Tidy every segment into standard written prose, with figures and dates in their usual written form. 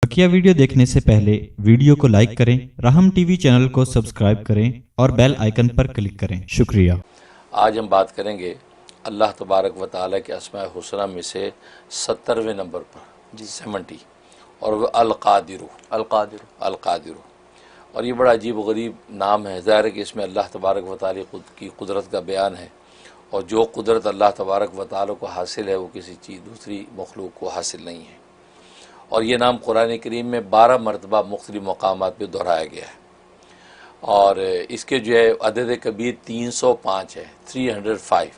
बकिया video देखने से पहले वीडियो को लाइक करें, राहम टीवी चैनल को सब्सक्राइब करें और बेल आइकन पर क्लिक करें। शुक्रिया। आज हम बात करेंगे अल्लाह तबारक व तआला के अस्माए हुस्ना में से 70वें नंबर पर 70 और वह अल-क़ादिर। और ये बड़ा अजीब व गरीब नाम है। ज़ाहिर है कि इसमें अल्लाह तबारक व तआला की कुदरत का बयान है, और जो कुदरत अल्लाह तबारक व तआला को हासिल है वो किसी चीज़ दूसरी मखलूक को हासिल नहीं है। और ये नाम कुरान करीम में 12 मरतबा मुख्तलिफ मकामात पर दोहराया गया है, और इसके जो है अदद कबीर 305 है, 305।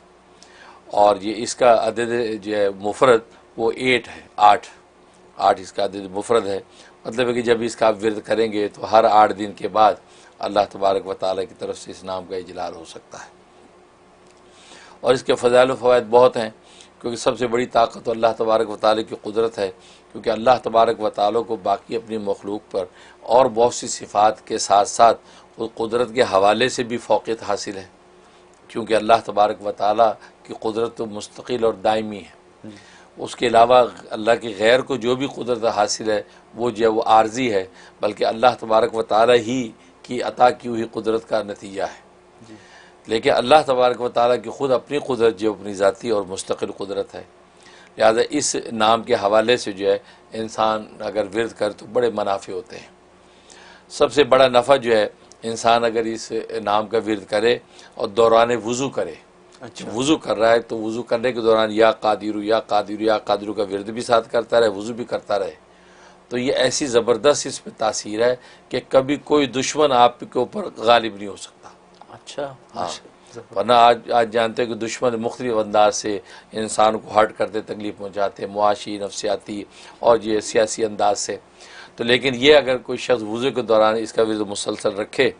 और ये इसका अदद जो है मुफरद वो 8 है, 8 इसका अदद मुफरद है। मतलब है कि जब इसका आप विरद करेंगे तो हर 8 दिन के बाद अल्लाह तबारक व तआला की तरफ से इस नाम का इजलाल हो सकता है। और इसके फ़ज़ाइल व फ़वाइद बहुत हैं, क्योंकि सबसे बड़ी ताकत तो अल्लाह तबारक व तआला की कुदरत है, क्योंकि अल्लाह तबारक व तआला को बाकी अपनी मखलूक पर और बहुत सी सिफ़ात के साथ साथ उस कुदरत के हवाले से भी फ़ौक़ियत हासिल है, क्योंकि अल्लाह तबारक व तआला की कुदरत तो मुस्तक़िल और दायमी है। उसके अलावा अल्लाह के गैर को जो भी कुदरत हासिल है वो जो है वो आर्जी है, बल्कि अल्लाह तबारक व तआला ही की अता की हुई कुदरत का नतीजा है। लेकिन अल्लाह तबारक व तआला की ख़ुद अपनी कुदरत जो अपनी ज़ाती और मुस्तक़िल कुदरत है। लिहाजा इस नाम के हवाले से जो है इंसान अगर विरद करे तो बड़े मुनाफ़े होते हैं। सबसे बड़ा नफ़ा जो है इंसान अगर इस नाम का विरद करे और दौरान वज़ू करे। अच्छा, वज़ू कर रहा है तो वज़ू करने के दौरान या क़ादिरू या क़ादिरू या क़ादिरू का विरद भी साथ करता रहे, वज़ू भी करता रहे, तो ये ऐसी ज़बरदस्त इस पर तासीर है कि कभी कोई दुश्मन आपके ऊपर गालिब नहीं हो सकता। अच्छा, हाँ, वरना आज जानते हैं कि दुश्मन मुख्तलिफ अंदाज से इंसान को हर्ट करते, तकलीफ़ पहुँचाते, मुआशी, नफसियाती और ये सियासी अंदाज से। तो लेकिन ये अगर कोई शख्स वज़ू के दौरान इसका विरद मुसलसल रखे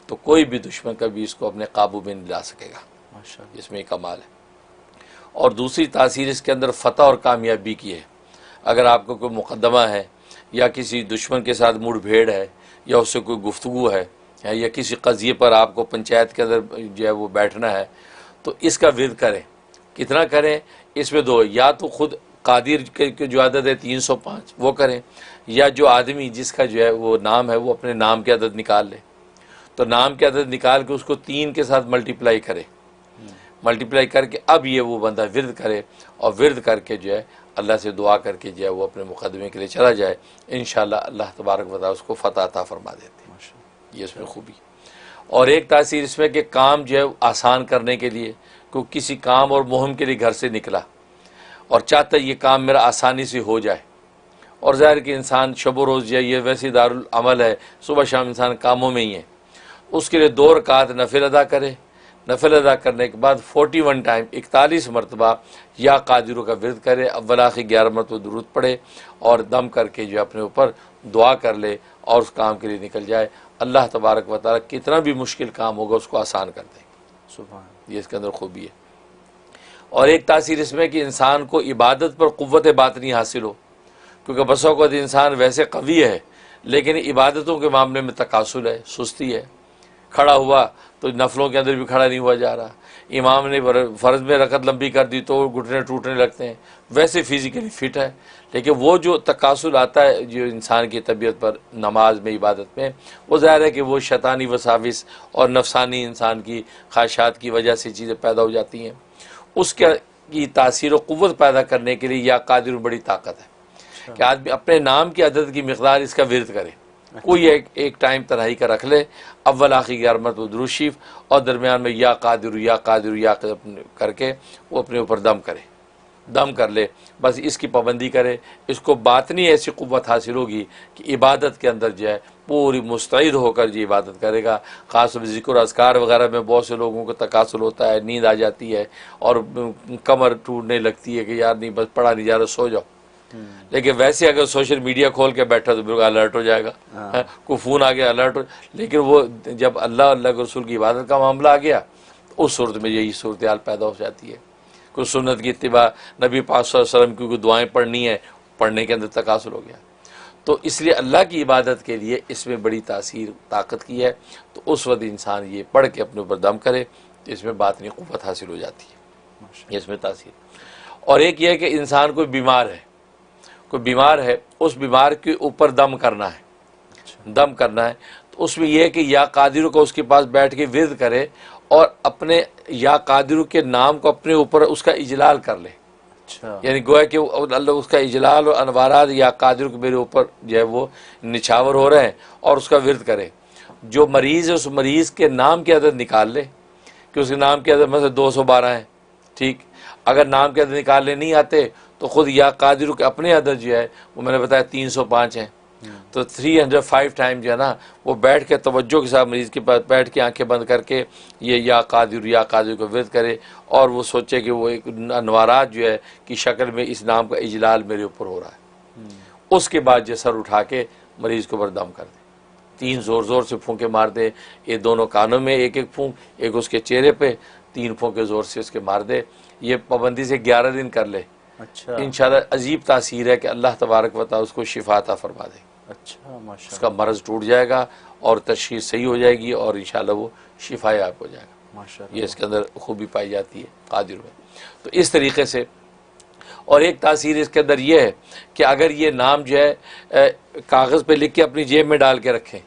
तो कोई भी दुश्मन कभी इसको अपने काबू में नहीं ला सकेगा। इसमें कमाल है। और दूसरी तासीर इसके अंदर फ़तह और कामयाबी की है। अगर आपको कोई मुक़द्दमा है या किसी दुश्मन के साथ मुठभेड़ है या उससे कोई गुफ्तगू है या किसी क़ज़िये पर आपको पंचायत के अंदर जो है वो बैठना है, तो इसका विरद करें। कितना करें? इसमें दो, या तो ख़ुद क़ादिर के जो अदद है 305 वो करें, या जो आदमी जिसका जो है वो नाम है वो अपने नाम के अदद निकाल ले। तो नाम के अदद निकाल के उसको 3 के साथ मल्टीप्लाई करे, मल्टीप्लाई करके अब ये वो बंदा विरद करे, और विरद करके जो है अल्लाह से दुआ करके जो है वो अपने मुक़दमे के लिए चला जाए। इंशाअल्लाह अल्लाह तबारक व तआला उसको फ़तह अता फरमा देते हैं। ये इसमें खूबी। और एक तासीर इसमें कि काम जो है आसान करने के लिए, क्योंकि किसी काम और मुहिम के लिए घर से निकला और चाहता ये काम मेरा आसानी से हो जाए, और ज़ाहिर कि इंसान शब रोज़ जो है ये वैसी दारुल अमल है, सुबह शाम इंसान कामों में ही है, उसके लिए 2 रकात नफिल अदा करे। नफिल अदा करने के बाद 41 टाइम 41 मरतबा या क़ादिरू का विरद करे, अव्वल आखिर 11 मरतबा दुरूद पढ़े और दम करके जो अपने ऊपर दुआ कर ले और उस काम के लिए निकल जाए। अल्लाह तबारक व तआला कितना भी मुश्किल काम होगा उसको आसान कर देंगे। सुभान, ये इसके अंदर खूबी है। और एक तासीर इसमें कि इंसान को इबादत पर क़ुव्वत बातिनी हासिल हो, क्योंकि बसों को इंसान वैसे कवी है लेकिन इबादतों के मामले में तकासुल है, सुस्ती है। खड़ा हुआ तो नफलों के अंदर भी खड़ा नहीं हुआ जा रहा, इमाम ने फ़र्ज़ में रकत लंबी कर दी तो घुटने टूटने लगते हैं। वैसे फ़िज़िकली फ़िट है, लेकिन वो जो तकासुल आता है जो इंसान की तबीयत पर नमाज में, इबादत में, वो ज़ाहिर है कि वो शैतानी वसाविस और नफसानी इंसान की ख्वाहिशात की वजह से चीज़ें पैदा हो जाती हैं। उसके की तासीर व क़ुव्वत पैदा करने के लिए या क़ादिर बड़ी ताकत है कि आदमी अपने नाम की अदद की मिक़दार इसका विरद करे। कोई एक टाइम तनाही का रख ले, अव्वल आखिर 11 मरतबा दुरूद शरीफ और दरमियान में या क़ादिरू या क़ादिरू या करके वो अपने ऊपर दम करे, दम कर ले। बस इसकी पाबंदी करे, इसको बातनी ऐसी क़ुव्वत हासिल होगी कि इबादत के अंदर जो है पूरी मुस्तैद होकर जो इबादत करेगा। ख़ास तौर ज़िक्र अज़कार वग़ैरह में बहुत से लोगों को तकासुल होता है, नींद आ जाती है और कमर टूटने लगती है कि यार नहीं बस पढ़ा नहीं जा रहा, सो जाओ। लेकिन वैसे अगर सोशल मीडिया खोल के बैठा तो बिल्कुल अलर्ट हो जाएगा, कोई फ़ोन आ गया अलर्ट हो। लेकिन वो जब अल्लाह के रसूल की इबादत का मामला आ गया तो उस सूरत में यही सूरत हाल पैदा हो जाती है। कुछ सुन्नत की इत्तिबा, नबी पाक सल्लल्लाहु अलैहि वसल्लम की दुआएँ पढ़नी है, पढ़ने के अंदर तकासुल हो गया। तो इसलिए अल्लाह की इबादत के लिए इसमें बड़ी तासीर ताकत की है। तो उस वक्त इंसान ये पढ़ के अपने ऊपर दम करे तो इसमें बातनी क़ुव्वत हासिल हो जाती है, इसमें तासीर। और एक ये है कि इंसान कोई बीमार है, कोई बीमार है, उस बीमार के ऊपर दम करना है, दम करना है, तो उसमें यह है कि या कादिर को उसके पास बैठ के विर्द करे और अपने या कादिर के नाम को अपने ऊपर उसका इजलाल कर ले। अच्छा, यानी गोया कि अल्लाह उसका इजलाल और अनवारात या कादिर के मेरे ऊपर जो है वो निछावर हो रहे हैं और उसका विर्द करे। जो मरीज़ है उस मरीज़ के नाम की अदद निकाल ले कि उसके नाम की अदद में से 212 है, ठीक। अगर नाम के अदद निकालने नहीं आते तो ख़ुद या कादिर के अपने अदद जो है वो मैंने बताया 305 हैं, तो 305 टाइम जो है ना वो बैठ के तवज्जो के साथ मरीज़ के पास बैठ के आंखें बंद करके ये या कादिर को विर्द करे और वो सोचे कि वो एक अनवारात जो है कि शक्ल में इस नाम का इजलाल मेरे ऊपर हो रहा है। उसके बाद जो सर उठा के मरीज़ के ऊपर दम कर दे, 3 ज़ोर ज़ोर से फूंके मार दे, ये दोनों कानों में एक एक फूंक, एक उसके चेहरे पे, 3 फूंके ज़ोर से उसके मार दे। ये पाबंदी से 11 दिन कर ले। अच्छा, इंशाल्लाह अजीब तासीर है कि अल्लाह तबारक व तआला उसको शिफा अता फरमा दे। अच्छा, माशाल्लाह, उसका मर्ज़ टूट जाएगा और तशख़ीस सही हो जाएगी और इंशाल्लाह वो शिफा याब हो जाएगा। माशाल्लाह, ये इसके अंदर खूबी पाई जाती है कादिर में। तो इस तरीके से, और एक तासीर इसके अंदर ये है कि अगर ये नाम जो है कागज़ पे लिख के अपनी जेब में डाल के रखें,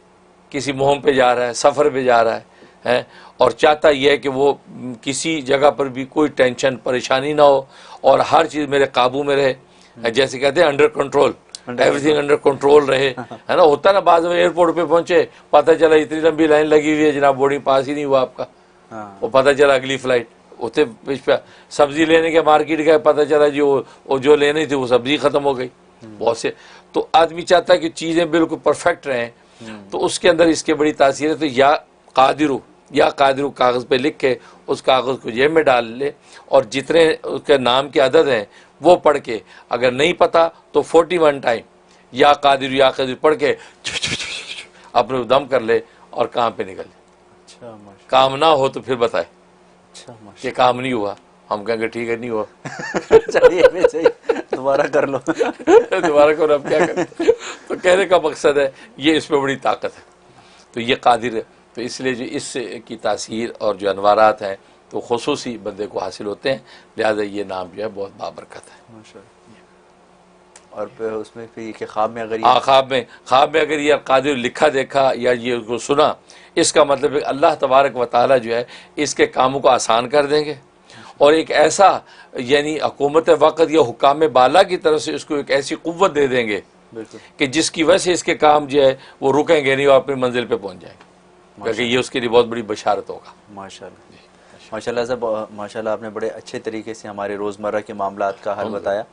किसी मुहिम पे जा रहा है, सफ़र पे जा रहा है और चाहता यह है कि वो किसी जगह पर भी कोई टेंशन परेशानी ना हो और हर चीज़ मेरे काबू में रहे, जैसे कहते हैं under control, everything under control रहे, है ना। होता ना बाद में एयरपोर्ट पे पहुंचे, पता चला इतनी लंबी लाइन लगी हुई है जनाब, बोर्डिंग पास ही नहीं हुआ आपका, वो पता चला अगली फ्लाइट उतने पे सब्जी लेने के मार्केट गए, पता चला जी वो जो लेनी थी वो सब्जी ख़त्म हो गई। बहुत से तो आदमी चाहता है कि चीज़ें बिल्कुल परफेक्ट रहें, तो उसके अंदर इसके बड़ी तासीर है। तो या कादिर कागज़ पे लिख के उस कागज़ को जेब में डाल ले और जितने उसके नाम के अदद हैं वो पढ़ के, अगर नहीं पता तो 41 टाइम या कादिर पढ़ के अपने दम कर ले और काम पे निकल ले। अच्छा, माशाल्लाह, काम ना हो तो फिर बताए अच्छा, माशाल्लाह, कि काम नहीं हुआ, हम कहेंगे ठीक है नहीं हुआ चलिए फिर सही, दोबारा कर लो। दोबारा करो, अब क्या करें। तो कहने का मकसद है ये, इसमें बड़ी ताकत है। तो ये कादिर है, तो इसलिए जो इस की तासीर और जो अनवारात हैं तो खुसूसी बंदे को हासिल होते हैं, लिहाजा ये नाम जो है बहुत बाबरकत है। माशाल्लाह। और फिर उसमें फिर कि ख्वाब में अगर हाँ, ख्वाब में अगर ये कादिर लिखा देखा या ये उसको सुना, इसका मतलब है अल्लाह तबारक व तआला जो है इसके कामों को आसान कर देंगे और एक ऐसा यानी हुकूमत वक़्त या हुकाम बाला की तरफ से इसको एक ऐसी क़ुव्वत दे देंगे कि जिसकी वजह से इसके काम जो है वो रुकेंगे नहीं और अपनी मंजिल पे पहुंच जाएंगे, क्योंकि ये उसके लिए बहुत बड़ी बशारत होगा। माशाल्लाह, माशाल्लाह साहब, माशाल्लाह आपने बड़े अच्छे तरीके से हमारे रोज़मर्रा के मामलात का हल बताया।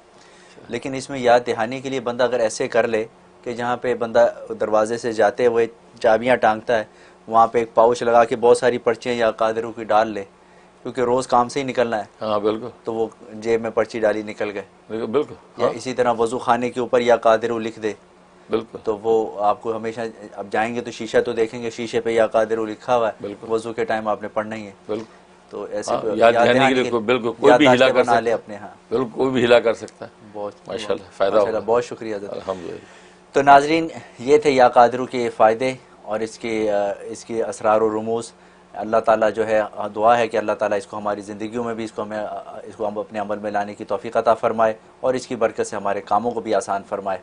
लेकिन इसमें याद दहानी के लिए बंदा अगर ऐसे कर ले कि जहाँ पे बंदा दरवाजे से जाते हुए चाबियाँ टांगता है, वहाँ पे एक पाउच लगा के बहुत सारी पर्चियाँ या कादिरों की डाल ले, क्योंकि रोज़ काम से ही निकलना है। हाँ बिल्कुल, तो वो जेब में पर्ची डाली निकल गए। बिल्कुल। या इसी तरह वज़ू खाने के ऊपर या कादिरू लिख दे, बिल्कुल, तो वो आपको हमेशा, अब जाएंगे तो शीशा तो देखेंगे, शीशे पे या कादिरू लिखा हुआ है, वज़ू के टाइम आपने पढ़ना ही है। बिल्कुल। तो ऐसे याद दहानी के लिए बिल्कुल कोई भी हिला कर सकता है अपने, हाँ बिल्कुल कोई भी हिला कर सकता है। बहुत माशाल्लाह, फ़ायदा होगा। बहुत शुक्रिया हज़रत। अल्हम्दुलिल्लाह। तो नाजरीन, ये थे या कादिरू के फ़ायदे और इसके असरार और रुमूज़। अल्लाह ताला जो है, दुआ है कि अल्लाह ताला इसको हमारी ज़िंदगियों में भी इसको हम अपने अमल में लाने की तौफ़ीक़ अता फ़रमाए और इसकी बरकत से हमारे कामों को भी आसान फ़रमाए।